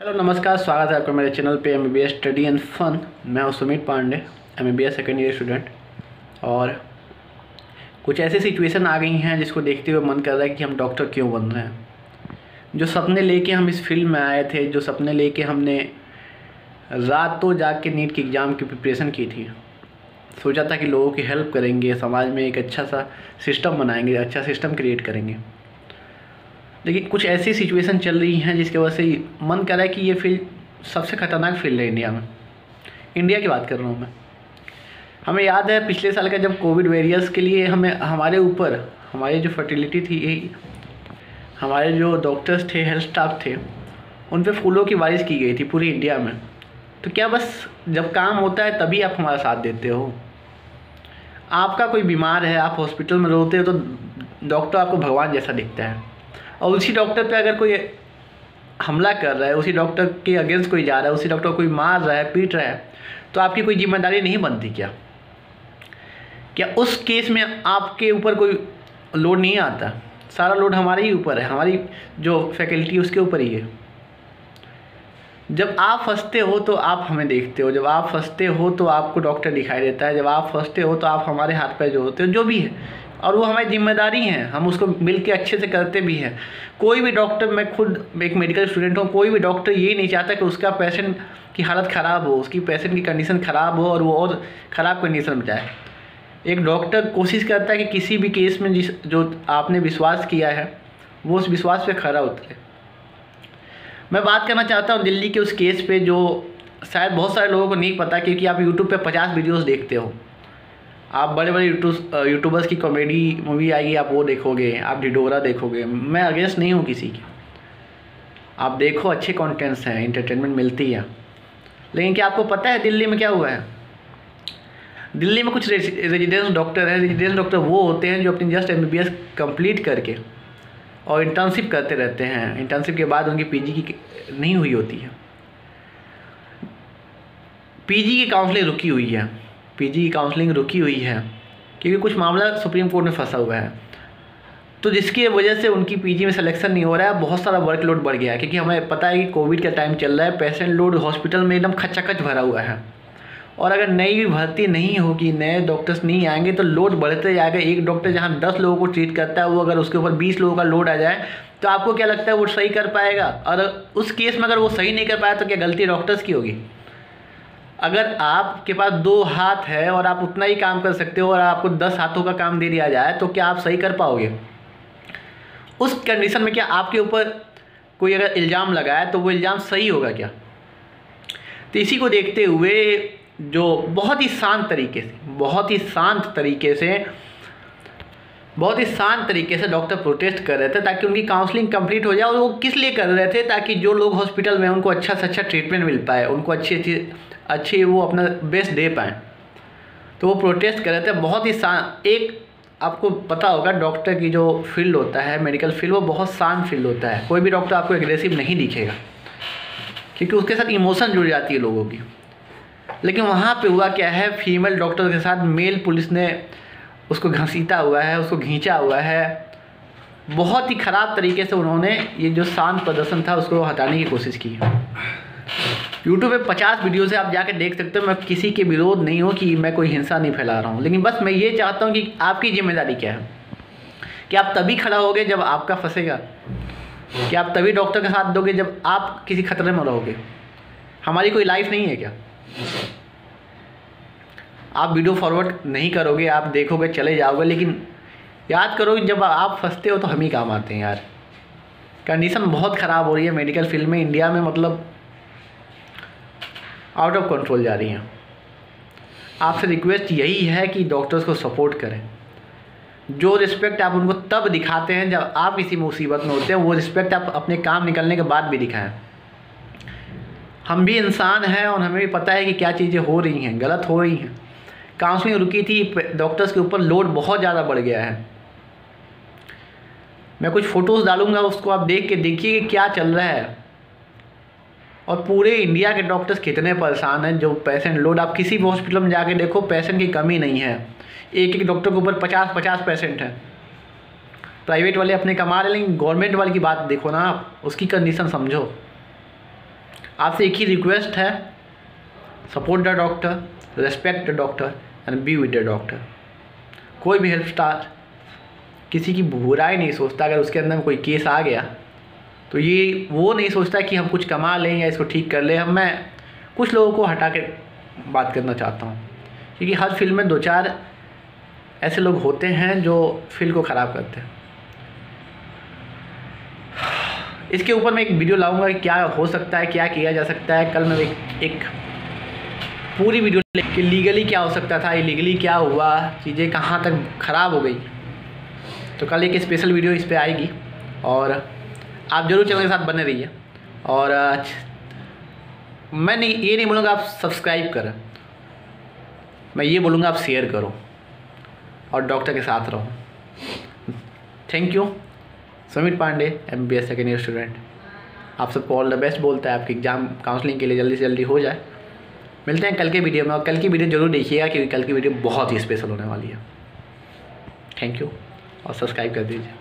Hello नमस्कार, स्वागत है आपका मेरे चैनल पे MBBS स्टडी एंड फन। मैं हूं Sumit Pandey, MBBS second year student. और कुछ ऐसी सिचुएशन आ गई हैं जिसको देखते हुए मन कर रहा है कि हम डॉक्टर क्यों बन रहे हैं। जो सपने लेके हम इस फील्ड में आए थे, जो सपने लेके हमने रातों जाग के नीट के एग्ज़ाम की प्रिपरेशन की थी, सोचा था कि लोगों की हेल्प करेंगे, समाज में एक अच्छा सा सिस्टम बनाएंगे, अच्छा सिस्टम क्रिएट करेंगे। लेकिन कुछ ऐसी सिचुएशन चल रही हैं जिसकी वजह से मन कर रहा है कि ये फील्ड सबसे ख़तरनाक फील्ड है इंडिया में। इंडिया की बात कर रहा हूँ मैं। हमें याद है पिछले साल का जब कोविड वेरियर्स के लिए हमारे ऊपर हमारी जो फर्टिलिटी थी, हमारे जो डॉक्टर्स थे, हेल्थ स्टाफ थे, उन पे फूलों की बारिश की गई थी पूरी इंडिया में। तो क्या बस जब काम होता है तभी आप हमारा साथ देते हो? आपका कोई बीमार है, आप हॉस्पिटल में रोते हो तो डॉक्टर आपको भगवान जैसा दिखता है, और उसी डॉक्टर पे अगर कोई हमला कर रहा है, उसी डॉक्टर के अगेंस्ट कोई जा रहा है, उसी डॉक्टर को कोई मार रहा है, पीट रहा है, तो आपकी कोई जिम्मेदारी नहीं बनती क्या उस केस में आपके ऊपर कोई लोड नहीं आता? सारा लोड हमारे ही ऊपर है, हमारी जो फैकल्टी उसके ऊपर ही है। जब आप फंसते हो तो आप हमें देखते हो, जब आप फंसते हो तो आपको डॉक्टर दिखाई देता है, जब आप फंसते हो तो आप हमारे हाथ पैर जोड़ते हो, जो भी है, और वो हमारी जिम्मेदारी है, हम उसको मिल के अच्छे से करते भी हैं। कोई भी डॉक्टर, मैं खुद एक मेडिकल स्टूडेंट हूँ, कोई भी डॉक्टर ये नहीं चाहता कि उसका पेशेंट की हालत ख़राब हो, उसकी पेशेंट की कंडीशन ख़राब हो और वो और ख़राब कंडीशन में जाए। एक डॉक्टर कोशिश करता है कि किसी भी केस में जो आपने विश्वास किया है वो उस विश्वास पे खरा उतरे। मैं बात करना चाहता हूँ दिल्ली के उस केस पे जो शायद बहुत सारे लोगों को नहीं पता, क्योंकि आप यूट्यूब पे 50 वीडियोस देखते हो। आप बड़े बड़े यूट्यूबर्स की कॉमेडी मूवी आएगी, आप वो देखोगे, आप ढिढोरा देखोगे। मैं अगेंस्ट नहीं हूँ किसी की, आप देखो, अच्छे कंटेंट्स हैं, इंटरटेनमेंट मिलती है। लेकिन क्या आपको पता है दिल्ली में क्या हुआ है? दिल्ली में कुछ रेजिडेंस डॉक्टर हैं। रेजिडेंस डॉक्टर वो होते हैं जो अपनी जस्ट MBBS कंप्लीट करके और इंटर्नशिप करते रहते हैं। इंटर्नशिप के बाद उनकी PG की नहीं हुई होती है, PG की काउंसलिंग रुकी हुई है, PG की काउंसलिंग रुकी हुई है क्योंकि कुछ मामला सुप्रीम कोर्ट में फंसा हुआ है। तो जिसकी वजह से उनकी PG में सिलेक्शन नहीं हो रहा है, बहुत सारा वर्कलोड बढ़ गया है, क्योंकि हमें पता है कि कोविड का टाइम चल रहा है, पेशेंट लोड हॉस्पिटल में एकदम खचाखच भरा हुआ है। और अगर नई भर्ती नहीं होगी, नए डॉक्टर्स नहीं आएंगे तो लोड बढ़ते जाएगा। एक डॉक्टर जहाँ 10 लोगों को ट्रीट करता है, वो अगर उसके ऊपर 20 लोगों का लोड आ जाए तो आपको क्या लगता है वो सही कर पाएगा? और उस केस में अगर वो सही नहीं कर पाया तो क्या गलती डॉक्टर्स की होगी? अगर आपके पास 2 हाथ है और आप उतना ही काम कर सकते हो और आपको 10 हाथों का काम दे दिया जाए तो क्या आप सही कर पाओगे? उस कंडीशन में क्या आपके ऊपर कोई अगर इल्ज़ाम लगाए तो वो इल्ज़ाम सही होगा क्या? तो इसी को देखते हुए जो बहुत ही शांत तरीके से डॉक्टर प्रोटेस्ट कर रहे थे ताकि उनकी काउंसलिंग कंप्लीट हो जाए। और वो किस लिए कर रहे थे? ताकि जो लोग हॉस्पिटल में उनको अच्छा से अच्छा ट्रीटमेंट मिल पाए, उनको अच्छी वो अपना बेस्ट दे पाएँ। तो वो प्रोटेस्ट कर रहे थे बहुत ही एक आपको पता होगा डॉक्टर की जो फील्ड होता है, मेडिकल फील्ड, वो बहुत शांत फील्ड होता है। कोई भी डॉक्टर आपको एग्रेसिव नहीं दिखेगा क्योंकि उसके साथ इमोशन जुड़ जाती है लोगों की। लेकिन वहाँ पे हुआ क्या है, फीमेल डॉक्टर के साथ मेल पुलिस ने उसको घसीटा हुआ है, उसको खींचा हुआ है। बहुत ही ख़राब तरीके से उन्होंने ये जो शांत प्रदर्शन था उसको हटाने की कोशिश की। यूट्यूब पे 50 वीडियो से आप जाकर देख सकते हो। मैं किसी के विरोध नहीं हूँ कि मैं कोई हिंसा नहीं फैला रहा हूँ, लेकिन बस मैं ये चाहता हूँ कि आपकी जिम्मेदारी क्या है, कि आप तभी खड़ा होगे जब आपका फंसेगा, कि आप तभी डॉक्टर का साथ दोगे जब आप किसी खतरे में रहोगे। हमारी कोई लाइफ नहीं है क्या? आप वीडियो फॉरवर्ड नहीं करोगे, आप देखोगे, चले जाओगे, लेकिन याद करो जब आप फंसते हो तो हम ही काम आते हैं यार। कंडीशन बहुत ख़राब हो रही है मेडिकल फील्ड में इंडिया में, मतलब आउट ऑफ कंट्रोल जा रही हैं। आपसे रिक्वेस्ट यही है कि डॉक्टर्स को सपोर्ट करें। जो रिस्पेक्ट आप उनको तब दिखाते हैं जब आप किसी मुसीबत में होते हैं, वो रिस्पेक्ट आप अपने काम निकलने के बाद भी दिखाएं। हम भी इंसान हैं और हमें भी पता है कि क्या चीज़ें हो रही हैं, गलत हो रही हैं। काउंसलिंग रुकी थी, डॉक्टर्स के ऊपर लोड बहुत ज़्यादा बढ़ गया है। मैं कुछ फ़ोटोज़ डालूंगा, उसको आप देख के देखिए कि क्या चल रहा है। और पूरे इंडिया के डॉक्टर्स कितने परेशान हैं। जो पेशेंट लोड, आप किसी भी हॉस्पिटल में जाके देखो, पेशेंट की कमी नहीं है। एक डॉक्टर के ऊपर 50-50 पेशेंट हैं। प्राइवेट वाले अपने कमा रहे, लेकिन गवर्नमेंट वाले की बात देखो ना आप, उसकी कंडीशन समझो। आपसे एक ही रिक्वेस्ट है, support the doctor, respect the doctor and be with the doctor. कोई भी हेल्प स्टार किसी की बुराई नहीं सोचता। अगर उसके अंदर में कोई केस आ गया तो ये वो नहीं सोचता कि हम कुछ कमा लें या इसको ठीक कर लें। मैं कुछ लोगों को हटा के बात करना चाहता हूँ, क्योंकि हर फील्ड में 2-4 ऐसे लोग होते हैं जो फील्ड को ख़राब करते हैं। इसके ऊपर मैं एक वीडियो लाऊंगा कि क्या हो सकता है, क्या किया जा सकता है। कल मैं एक पूरी वीडियो कि लीगली क्या हो सकता था, इलीगली क्या हुआ, चीज़ें कहाँ तक ख़राब हो गई। तो कल एक स्पेशल वीडियो इस पर आएगी और आप ज़रूर चैनल के साथ बने रहिए। और मैं ये नहीं बोलूँगा आप सब्सक्राइब करें, मैं ये बोलूँगा आप शेयर करो और डॉक्टर के साथ रहो। Thank you. Sumit Pandey, MBBS second year student, आप सबको ऑल द बेस्ट बोलता है। आपकी एग्ज़ाम काउंसलिंग के लिए जल्दी से जल्दी हो जाए। मिलते हैं कल के वीडियो में, और कल की वीडियो ज़रूर देखिएगा क्योंकि कल की वीडियो बहुत ही स्पेशल होने वाली है। थैंक यू और सब्सक्राइब कर दीजिए।